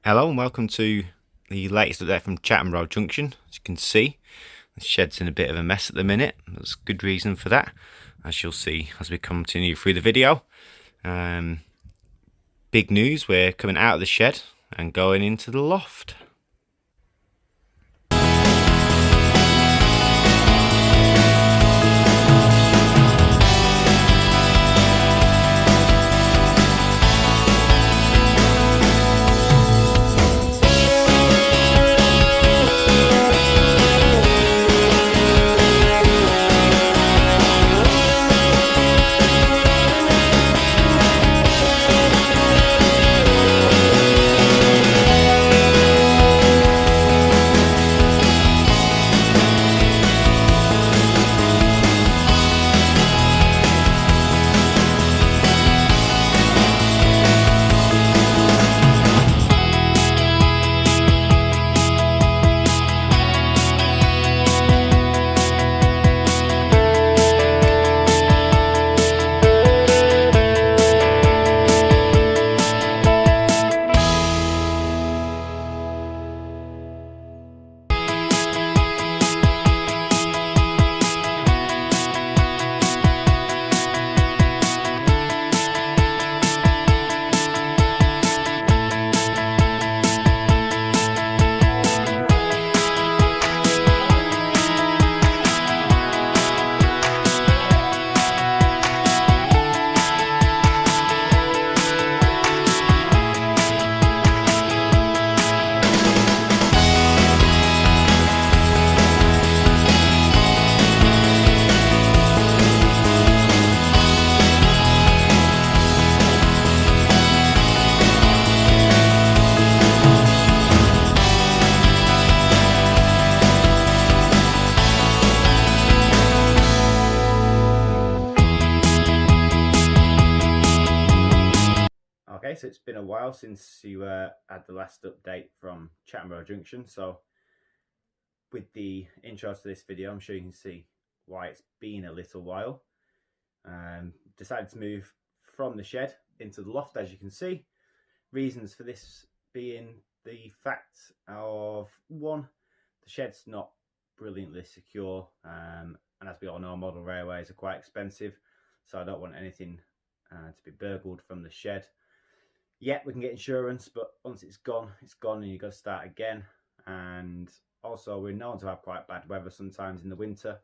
Hello and welcome to the latest update from Chatham Junction. As you can see, the shed's in a bit of a mess at the minute. There's good reason for that, as you'll see as we continue through the video. Big news, we're coming out of the shed and going into the loft. Okay, so it's been a while since you had the last update from Chatham Junction. So with the intro to this video, I'm sure you can see why it's been a little while. Decided to move from the shed into the loft, as you can see. Reasons for this being the fact of, one, the shed's not brilliantly secure, and as we all know, model railways are quite expensive, so I don't want anything to be burgled from the shed. Yeah, we can get insurance, but once it's gone, and you've got to start again. And also, we're known to have quite bad weather sometimes in the winter,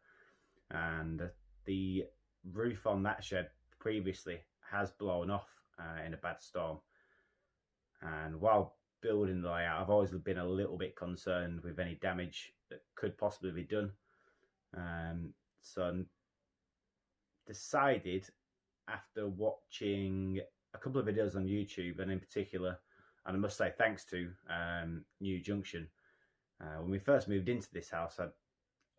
and the roof on that shed previously has blown off in a bad storm. And while building the layout, I've always been a little bit concerned with any damage that could possibly be done. So decided, after watching a couple of videos on YouTube, and in particular, and I must say thanks to New Junction, when we first moved into this house, I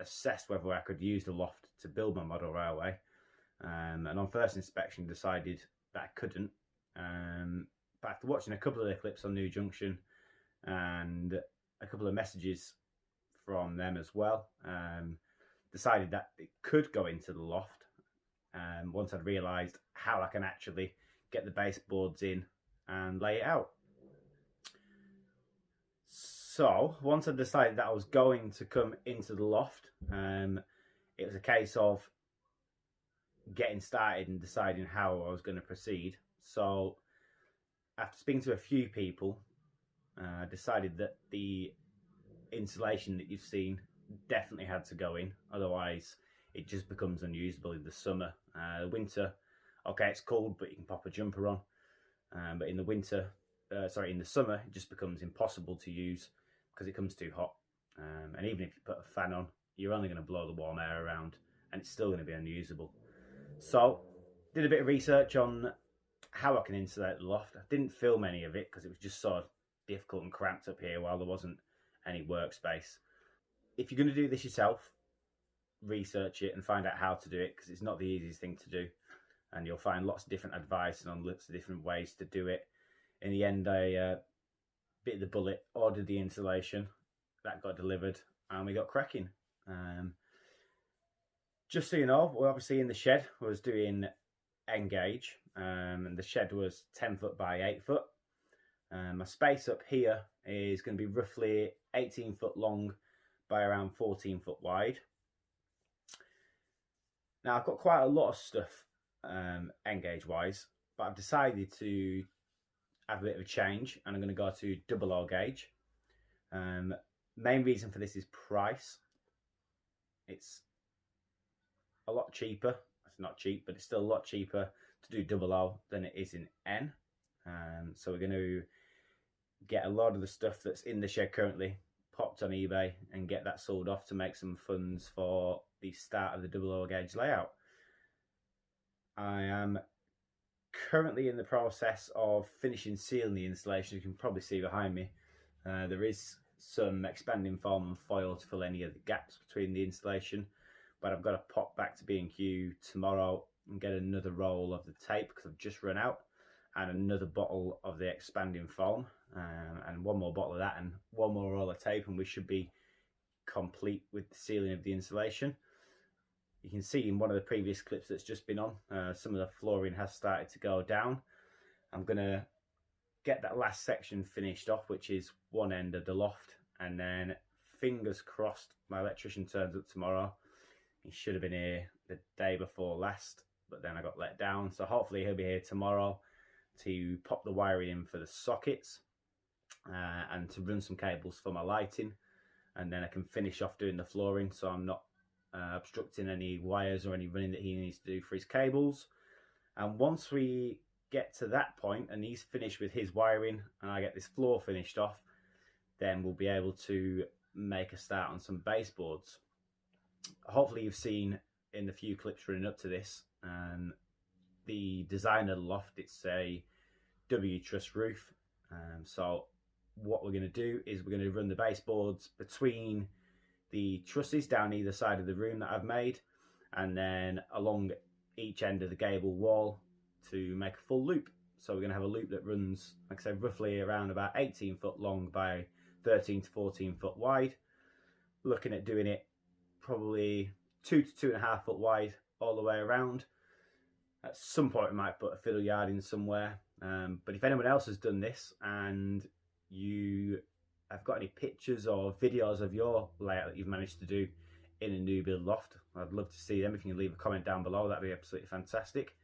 assessed whether I could use the loft to build my model railway, and on first inspection decided that I couldn't. But after watching a couple of the clips on New Junction and a couple of messages from them as well, decided that it could go into the loft. Once I'd realised how I can actually get the baseboards in and lay it out. So once I decided that I was going to come into the loft, it was a case of getting started and deciding how I was going to proceed. So after speaking to a few people, I decided that the insulation that you've seen definitely had to go in, otherwise it just becomes unusable in the summer. The winter, okay, it's cold, but you can pop a jumper on. But in the winter, in the summer, it just becomes impossible to use because it comes too hot. And even if you put a fan on, you're only going to blow the warm air around, and it's still going to be unusable. So, did a bit of research on how I can insulate the loft. I didn't film any of it because it was just sort of difficult and cramped up here while there wasn't any workspace. If you're going to do this yourself, research it and find out how to do it, because it's not the easiest thing to do, and you'll find lots of different advice and on lots of different ways to do it. In the end, I bit the bullet, ordered the insulation, that got delivered, and we got cracking. Just so you know, we're obviously in the shed. We was doing engage, and the shed was 10 foot by 8 foot. My space up here is going to be roughly 18 foot long by around 14 foot wide. Now I've got quite a lot of stuff end gauge wise, but I've decided to have a bit of a change, and I'm going to go to double O gauge. Main reason for this is price. It's a lot cheaper. It's not cheap, but it's still a lot cheaper to do double O than it is in N. So we're going to get a lot of the stuff that's in the shed currently popped on eBay and get that sold off to make some funds for the start of the double O gauge layout. I am currently in the process of finishing sealing the installation. You can probably see behind me there is some expanding foam and foil to fill any of the gaps between the installation, but I've got to pop back to B&Q tomorrow and get another roll of the tape because I've just run out, and another bottle of the expanding foam, and one more bottle of that and one more roll of tape, and we should be complete with the sealing of the installation. You can see in one of the previous clips that's just been on, some of the flooring has started to go down. I'm going to get that last section finished off, which is one end of the loft, and then fingers crossed my electrician turns up tomorrow. He should have been here the day before last, but then I got let down, so hopefully he'll be here tomorrow to pop the wiring in for the sockets and to run some cables for my lighting, and then I can finish off doing the flooring so I'm not obstructing any wires or any running that he needs to do for his cables. And once we get to that point and he's finished with his wiring and I get this floor finished off, then we'll be able to make a start on some baseboards. Hopefully you've seen in the few clips running up to this the design of the loft. It's a W-truss roof, so what we're going to do is we're going to run the baseboards between the trusses down either side of the room that I've made, and then along each end of the gable wall to make a full loop. So we're going to have a loop that runs, like I said, roughly around about 18 foot long by 13 to 14 foot wide. Looking at doing it probably 2 to 2.5 foot wide all the way around. At some point we might put a fiddle yard in somewhere, but if anyone else has done this and you have got any pictures or videos of your layout that you've managed to do in a new build loft, I'd love to see them. If you can leave a comment down below, that'd be absolutely fantastic.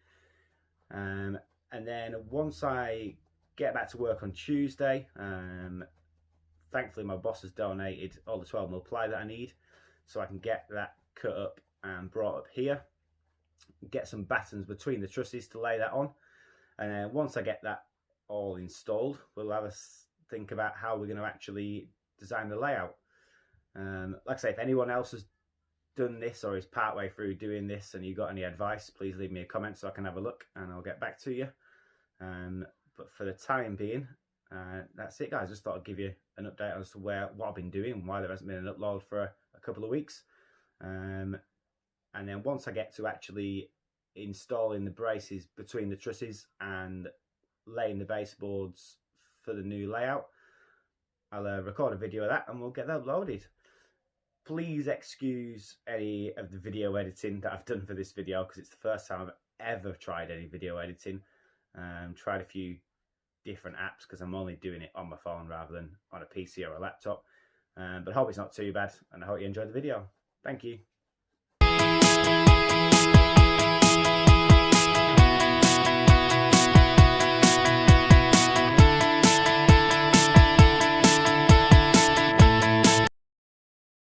And then once I get back to work on Tuesday, thankfully my boss has donated all the 12mm ply that I need, so I can get that cut up and brought up here, get some battens between the trusses to lay that on, and then once I get that all installed, we'll have a think about how we're going to actually design the layout. Like I say, if anyone else has done this or is partway through doing this and you got any advice, please leave me a comment so I can have a look and I'll get back to you. But for the time being, that's it, guys. Just thought I'd give you an update as to what I've been doing and why there hasn't been an upload for a couple of weeks. And then once I get to actually installing the braces between the trusses and laying the baseboards for the new layout, I'll record a video of that and we'll get that uploaded. Please excuse any of the video editing that I've done for this video because it's the first time I've ever tried any video editing. Tried a few different apps because I'm only doing it on my phone rather than on a PC or a laptop. But I hope it's not too bad and I hope you enjoyed the video. Thank you.